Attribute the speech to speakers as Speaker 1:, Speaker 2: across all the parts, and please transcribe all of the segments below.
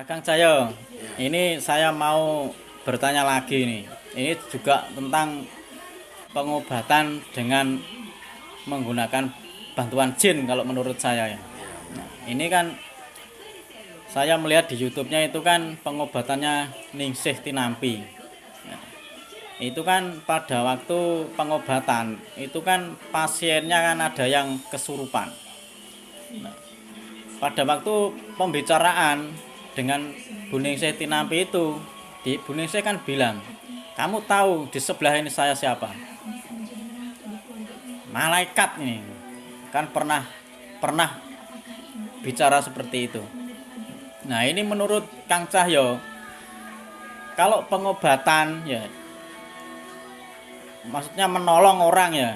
Speaker 1: Kang Cahyo, ini saya mau bertanya lagi nih. Ini juga tentang pengobatan dengan menggunakan bantuan jin kalau menurut saya ya. Nah, ini kan saya melihat di YouTube-nya itu kan pengobatannya Ningsih Tinampi. Nah, itu kan pada waktu pengobatan itu kan pasiennya kan ada yang kesurupan. Nah, pada waktu pembicaraan dengan Bu Ningsih Tinampi itu, Bu Ningsih kan bilang, kamu tahu di sebelah ini saya siapa? Malaikat ini. Kan pernah bicara seperti itu. Nah, ini menurut Kang Cahyo, kalau pengobatan ya, maksudnya menolong orang ya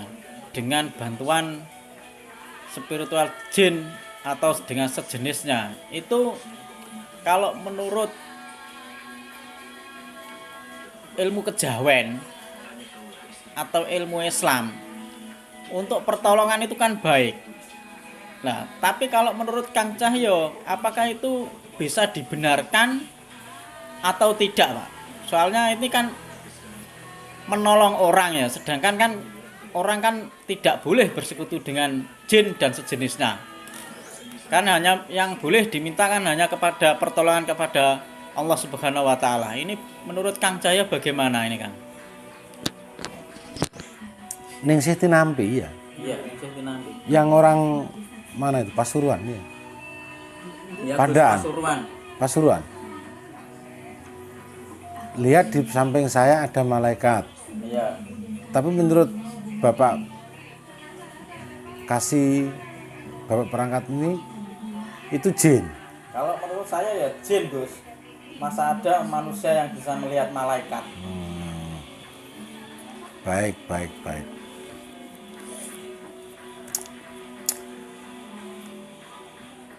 Speaker 1: dengan bantuan spiritual jin atau dengan sejenisnya, itu kalau menurut ilmu kejawen atau ilmu Islam, untuk pertolongan itu kan baik. Nah, tapi kalau menurut Kang Cahyo, apakah itu bisa dibenarkan atau tidak, Pak? Soalnya ini kan menolong orang ya, sedangkan kan orang kan tidak boleh bersekutu dengan jin dan sejenisnya. Kan hanya yang boleh diminta kan hanya kepada pertolongan kepada Allah Subhanahu wa taala. Ini menurut Kang Cahyo bagaimana ini, Kang?
Speaker 2: Ningsih Tinampi ya.
Speaker 1: Iya, Ningsih Tinampi.
Speaker 2: Yang orang mana itu? Pasuruan ya.
Speaker 1: Ya,
Speaker 2: Padaan.
Speaker 1: Pasuruan.
Speaker 2: Pasuruan. Lihat di samping saya ada malaikat.
Speaker 1: Iya.
Speaker 2: Tapi menurut Bapak kasih Bapak perangkat ini itu jin.
Speaker 1: Kalau menurut saya ya jin, Gus. Masa ada manusia yang bisa melihat malaikat?
Speaker 2: Baik.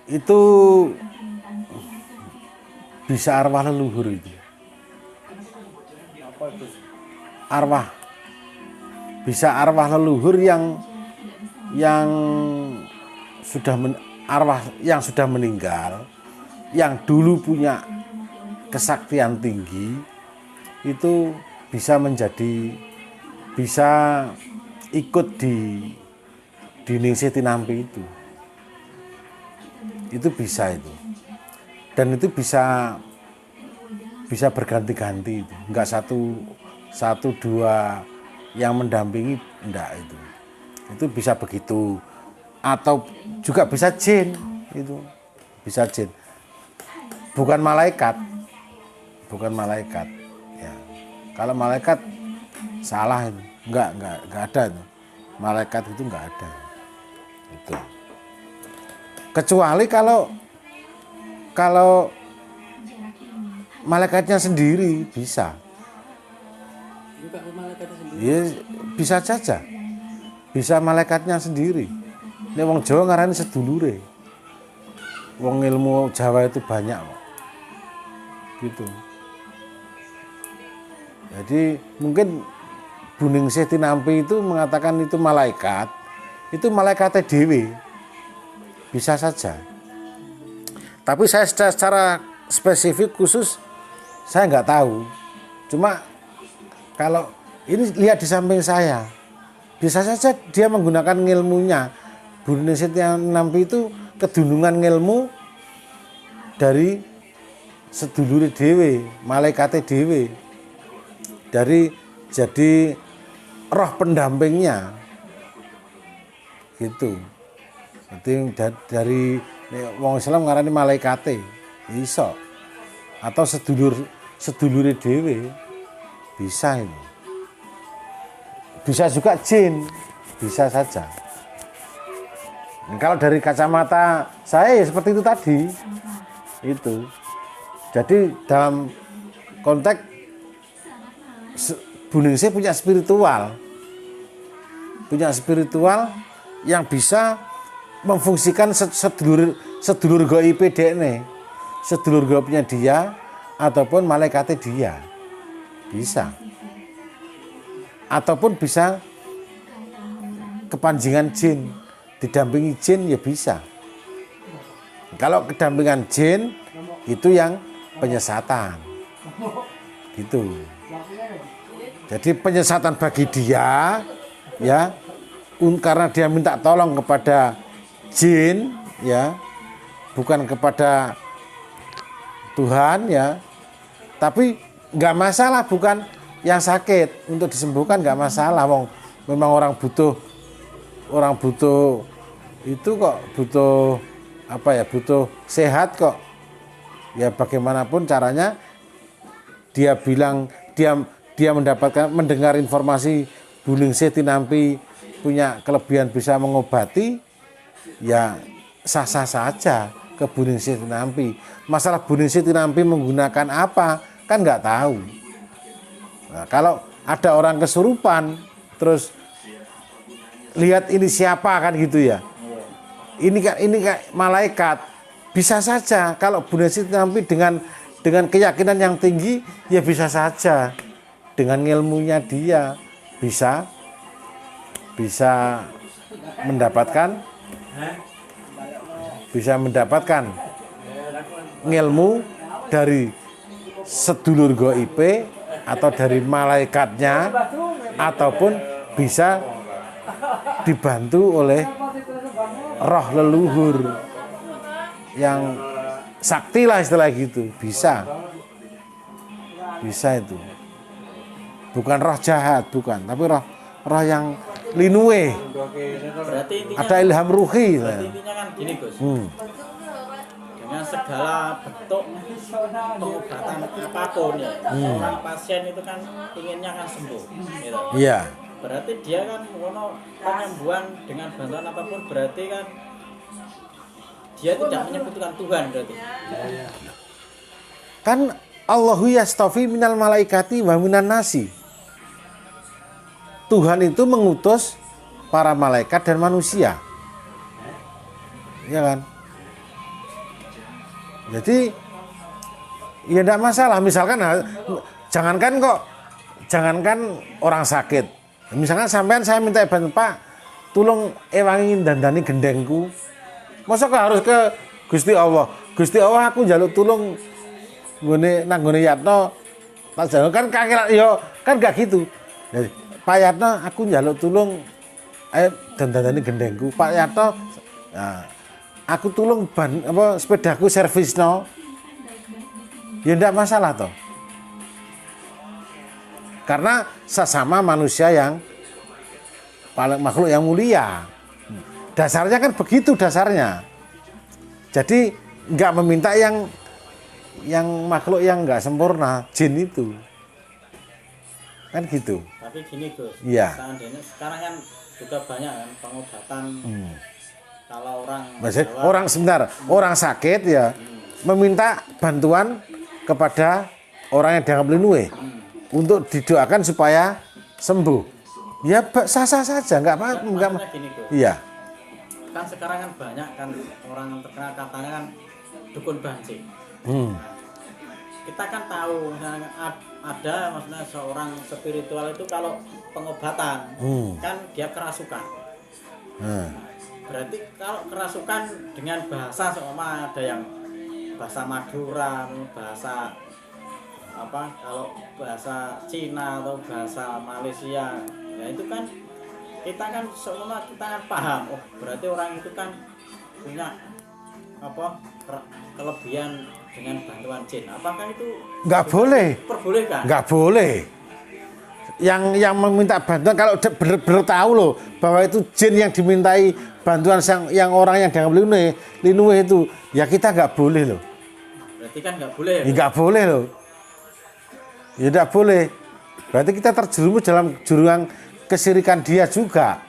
Speaker 2: Itu bisa arwah leluhur itu.
Speaker 1: Apa itu?
Speaker 2: Arwah. Bisa arwah leluhur yang arwah yang sudah meninggal, yang dulu punya kesaktian tinggi, itu bisa ikut di Ningsih Tinampi itu bisa itu, dan itu bisa berganti-ganti itu, enggak satu dua yang mendampingi, enggak, itu bisa begitu. Atau juga bisa jin, itu bisa jin, bukan malaikat ya. Kalau malaikat salah itu, enggak ada itu. Malaikat itu enggak ada itu, kecuali kalau malaikatnya sendiri bisa. Ya, bisa saja, bisa malaikatnya sendiri. Ini wong Jawa ngarani sedulure. Wong ilmu Jawa itu banyak kok. Gitu. Jadi mungkin Bu Ningsih Tinampi itu mengatakan itu malaikatnya dewe. Bisa saja. Tapi saya secara spesifik khusus saya nggak tahu. Cuma kalau ini lihat di samping saya, bisa saja dia menggunakan ilmunya. Bu Ningsih Tinampi itu kedunungan ilmu dari sedulure dhewe, malaikate dhewe. Jadi roh pendampingnya. Gitu. Jadi dari wong Islam ngarani malaikate, iso. Atau sedulure dhewe, bisa ini. Bisa juga jin, bisa saja. Kalau dari kacamata saya ya seperti itu tadi, itu. Jadi dalam konteks Bu Ningsih punya spiritual yang bisa memfungsikan sedulur gaib dekne, sedulur gaibnya dia ataupun malaikatnya dia, bisa. Ataupun bisa kepanjingan jin, didampingi jin ya bisa. Kalau kedampingan jin itu yang penyesatan. Gitu. Jadi penyesatan bagi dia ya, karena dia minta tolong kepada jin ya, bukan kepada Tuhan ya. Tapi nggak masalah, bukan yang sakit untuk disembuhkan nggak masalah. Memang orang butuh itu kok, butuh apa ya, butuh sehat kok. Ya bagaimanapun caranya dia bilang dia mendengar informasi Bu Ningsih Tinampi punya kelebihan bisa mengobati, ya sah-sah saja ke Bu Ningsih Tinampi. Masalah Bu Ningsih Tinampi menggunakan apa kan nggak tahu. Nah, kalau ada orang kesurupan terus lihat ini siapa kan gitu ya. Ini kayak malaikat. Bisa saja kalau Bu Ningsih Tinampi dengan keyakinan yang tinggi ya bisa saja dengan ilmunya dia bisa mendapatkan ilmu dari sedulur goibe atau dari malaikatnya, ataupun bisa dibantu oleh roh leluhur yang sakti lah istilah gitu. Bisa itu, bukan roh jahat, bukan, tapi roh yang linue. Ada ilham ruhi.
Speaker 1: Berarti intinya kan gini Gus, dengan segala bentuk pengobatan apapun ya, orang pasien itu kan inginnya kan sembuh gitu.
Speaker 2: Iya.
Speaker 1: Berarti dia kan penyembuhan dengan bantuan apapun, berarti kan dia tidak menyebutkan Tuhan berarti.
Speaker 2: Kan Allahu yastafi minal malaikati wa minan nasi. Tuhan itu mengutus para malaikat dan manusia. Ya kan? Jadi ya tidak masalah. Misalkan jangankan orang sakit. Misalkan sampean saya minta bantuan, Pak, tolong ewangi dandani gendengku. Masa harus ke Gusti Allah? Gusti Allah aku njaluk tulung nggone Yatno. Tak jaluk kan kakek yo kan gak gitu. Jadi, Pak Yatno aku njaluk tulung dandani gendengku. Pak Yatno nah, aku tulung sepedaku servisno. Ya ndak masalah toh. Karena sesama manusia yang paling makhluk yang mulia. Dasarnya kan begitu dasarnya. Jadi nggak meminta yang makhluk yang nggak sempurna, jin itu. Kan gitu.
Speaker 1: Tapi gini Gus,
Speaker 2: iya.
Speaker 1: Sekarang kan juga banyak kan pengobatan. Kalau
Speaker 2: orang sakit ya meminta bantuan kepada orang yang dianggap linue untuk didoakan supaya sembuh. Ya sah-sah saja, nggak apa-apa. Iya.
Speaker 1: Kan sekarang kan banyak kan orang yang terkenal katanya kan dukun banci. Kita kan tahu misalnya ada maksudnya seorang spiritual itu kalau pengobatan kan dia kerasukan. Berarti kalau kerasukan dengan bahasa seumpama ada yang bahasa Madura, bahasa apa, kalau bahasa Cina atau bahasa Malaysia, ya itu kan kita kan seumpama kita kan paham, oh berarti orang itu kan punya apa kelebihan dengan bantuan jin. Apakah itu
Speaker 2: nggak boleh?
Speaker 1: Perbolehkan? Nggak
Speaker 2: boleh. Yang meminta bantuan kalau benar-benar tahu loh bahwa itu jin yang dimintai bantuan yang orang yang dianggap linue itu, ya kita nggak boleh loh.
Speaker 1: Berarti kan nggak boleh? Ya,
Speaker 2: nggak boleh loh. Ya tidak boleh. Berarti kita terjerumus dalam jurang kesyirikan dia juga.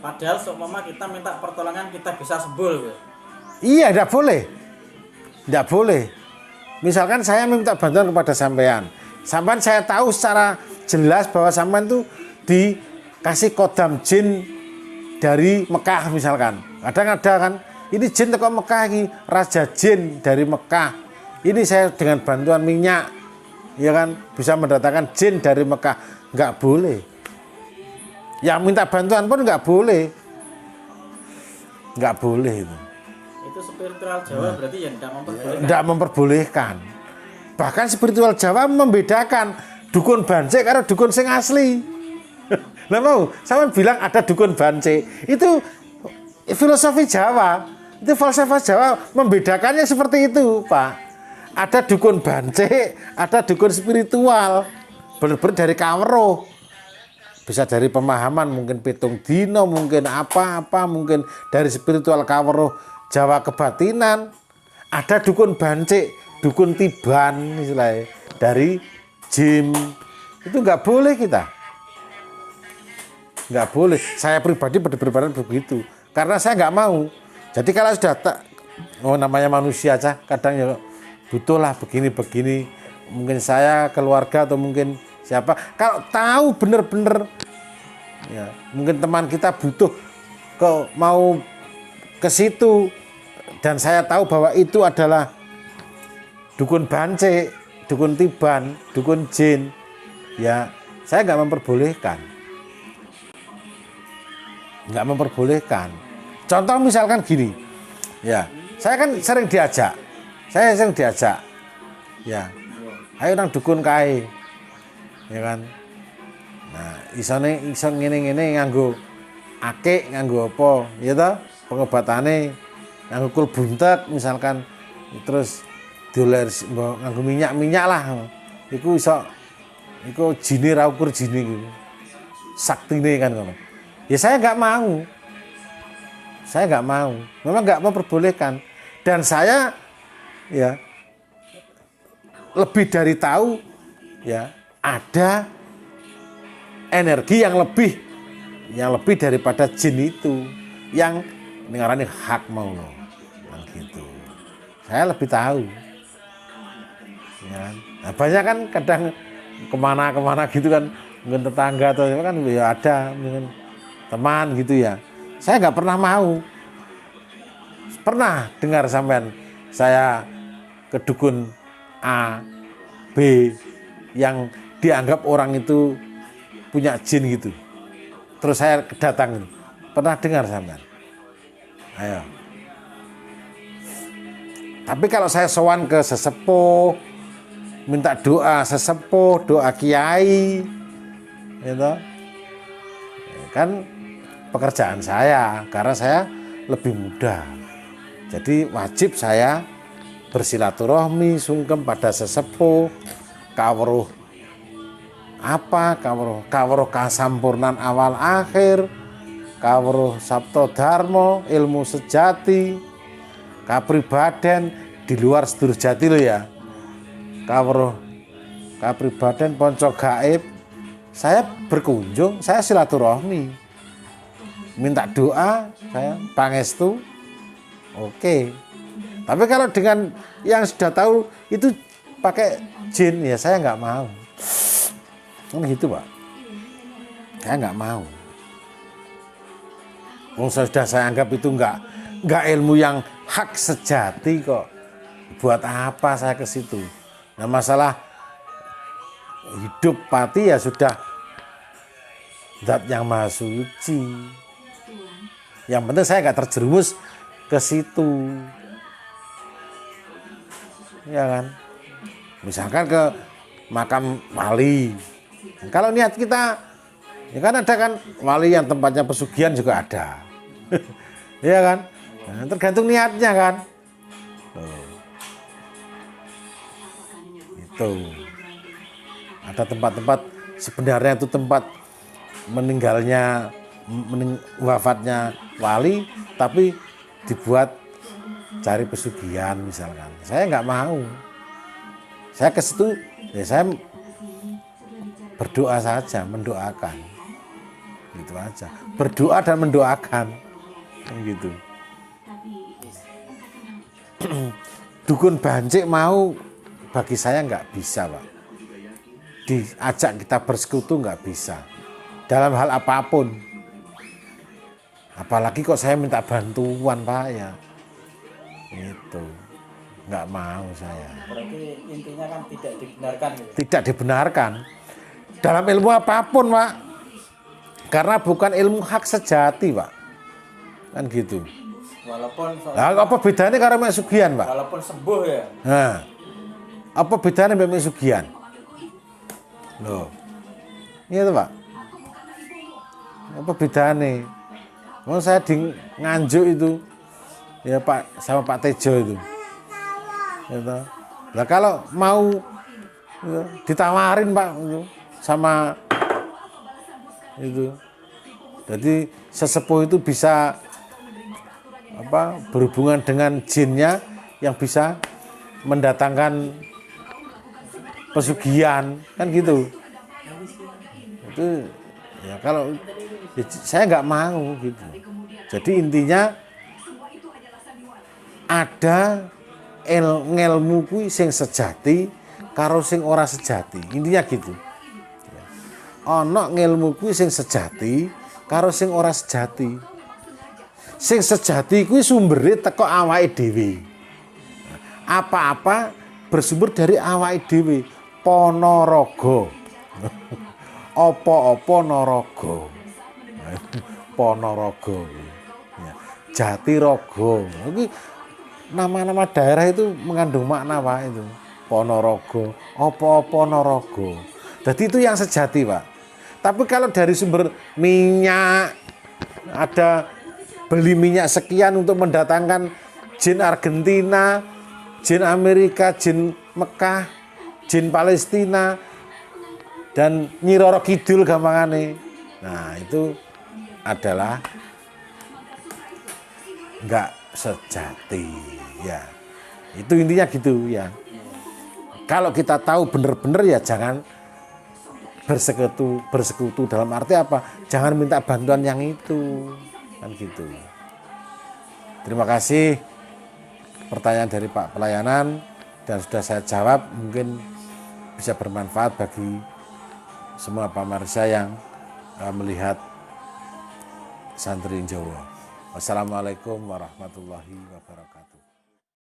Speaker 1: Padahal seumpama kita minta pertolongan kita bisa sembuh.
Speaker 2: Iya, tidak boleh. Tidak boleh. Misalkan saya minta bantuan kepada sampean. Sampean saya tahu secara jelas bahwa sampean itu dikasih kodam jin dari Mekah misalkan. Kadang ada kan, ini jin teko Mekah ini, raja jin dari Mekah. Ini saya dengan bantuan minyak, ya kan, bisa mendatangkan jin dari Mekah. Nggak boleh. Yang minta bantuan pun nggak boleh. Nggak boleh itu.
Speaker 1: Itu spiritual Jawa berarti ya
Speaker 2: tidak memperbolehkan. Bahkan spiritual Jawa membedakan dukun bancik karo dukun sing asli. Lah mau sama bilang ada dukun bancik. Itu filosofi Jawa. Itu falsafah Jawa membedakannya seperti itu, Pak. Ada dukun bancik, ada dukun spiritual. Benar-benar dari kaweruh. Bisa dari pemahaman mungkin pitung dino, mungkin apa-apa, mungkin dari spiritual kaweruh Jawa kebatinan. Ada dukun bancik, dukun tiban istilahnya, dari jin. Itu nggak boleh kita. Nggak boleh. Saya pribadi berpendapat begitu. Karena saya nggak mau. Jadi kalau sudah namanya manusia aja, kadang ya butuhlah begini-begini. Mungkin saya, keluarga, atau mungkin siapa. Kalau tahu benar-benar, ya, mungkin teman kita butuh mau ke situ, dan saya tahu bahwa itu adalah dukun bancik, dukun tiban, dukun jin, ya saya nggak memperbolehkan. Nggak memperbolehkan. Contoh misalkan gini, ya saya kan sering diajak, ya ayo nang dukun kae, ya kan. Nah iso ngene nganggo akik, nganggo apa, ya toh pengobatane nganggo kul buntet misalkan, terus doler nganggo minyak lah, iku iso, iku jine ra ukur jine iku, saktine kan ngono. Ya saya nggak mau, memang nggak memperbolehkan, dan saya ya lebih dari tahu ya ada energi yang lebih daripada jin itu, yang ngarani hak mau gitu. Saya lebih tahu. Ya. Nah, banyak kan kadang kemana gitu kan, mungkin tetangga atau kan ya ada mungkin teman gitu ya. Saya nggak pernah mau. Pernah dengar sampean saya ke dukun A, B yang dianggap orang itu punya jin gitu. Terus saya datang. Pernah dengar sampean? Ayo. Tapi kalau saya sowan ke sesepuh, minta doa sesepuh, doa kiai, gitu, kan pekerjaan saya, karena saya lebih muda. Jadi wajib saya bersilaturahmi, sungkem pada sesepuh, kawruh apa, kawruh kasampurnan awal akhir, kawruh sabto dharma, ilmu sejati, kapribaden di luar sedulur jati lo ya, kawruh kapribaden ponco gaib. Saya berkunjung, saya silaturahmi, minta doa, saya pangestu, oke. Tapi kalau dengan yang sudah tahu itu pakai jin, ya saya nggak mau. Gitu Pak, saya nggak mau. Sudah saya anggap itu nggak ilmu yang hak sejati kok. Buat apa saya ke situ? Nah masalah hidup mati ya sudah zat yang maha suci. Yang penting saya nggak terjerumus ke situ, ya kan. Misalkan ke makam wali, kalau niat kita, ya kan ada kan wali yang tempatnya pesugihan juga ada, ya kan. Nah, tergantung niatnya kan. Itu ada tempat-tempat sebenarnya itu tempat wafatnya wali, tapi dibuat cari pesugihan misalkan. Saya nggak mau. Saya ke situ, ya saya berdoa saja, mendoakan, gitu aja. Berdoa dan mendoakan, gitu. Dukun bancik mau, bagi saya nggak bisa Pak. Diajak kita bersekutu nggak bisa. Dalam hal apapun. Apalagi kok saya minta bantuan Pak ya. Itu nggak mau saya.
Speaker 1: Berarti intinya kan tidak dibenarkan.
Speaker 2: Tidak dibenarkan. Dalam ilmu apapun Pak. Karena bukan ilmu hak sejati Pak. Kan gitu.
Speaker 1: Walaupun
Speaker 2: Lah apa bedanya karo mek sugihan, Pak?
Speaker 1: walaupun sembuh ya.
Speaker 2: Nah. Apa bedanya mek sugihan? Loh. Iya tuh, Pak. Apa bedanya? Mau saya di Nganjuk itu ya Pak sama Pak Tejo itu. Gitu. Lah kalau mau ya, ditawarin Pak itu, sama itu. Jadi sesepuh itu bisa berhubungan dengan jinnya yang bisa mendatangkan pesugihan kan gitu. Itu ya kalau ya, saya nggak mau gitu. Jadi intinya ada ngelmu kuwi sing sejati karo sing ora sejati. Intinya gitu. Ana ngelmu kuwi sing sejati karo sing ora sejati. Sing sejati kuwi sumbere teko awake dhewe. Apa-apa bersumber dari awake dhewe. Ponorogo. Apa-apa naraga. Ponorogo. Ya. Jatirogo. Iki nama-nama daerah itu mengandung makna Pak itu. Ponorogo, apa-apa naraga. Jadi itu yang sejati Pak. Tapi kalau dari sumber minyak ada beli minyak sekian untuk mendatangkan jin Argentina, jin Amerika, jin Mekah, jin Palestina, dan Nyi Roro Kidul gampangane. Nah itu adalah enggak sejati ya. Itu intinya gitu ya. Kalau kita tahu benar-benar ya jangan bersekutu dalam arti apa? Jangan minta bantuan yang itu. Kan gitu. Terima kasih pertanyaan dari Pak Pelayanan dan sudah saya jawab, mungkin bisa bermanfaat bagi semua pamirsa yang melihat Santri Jawa. Wassalamualaikum warahmatullahi wabarakatuh.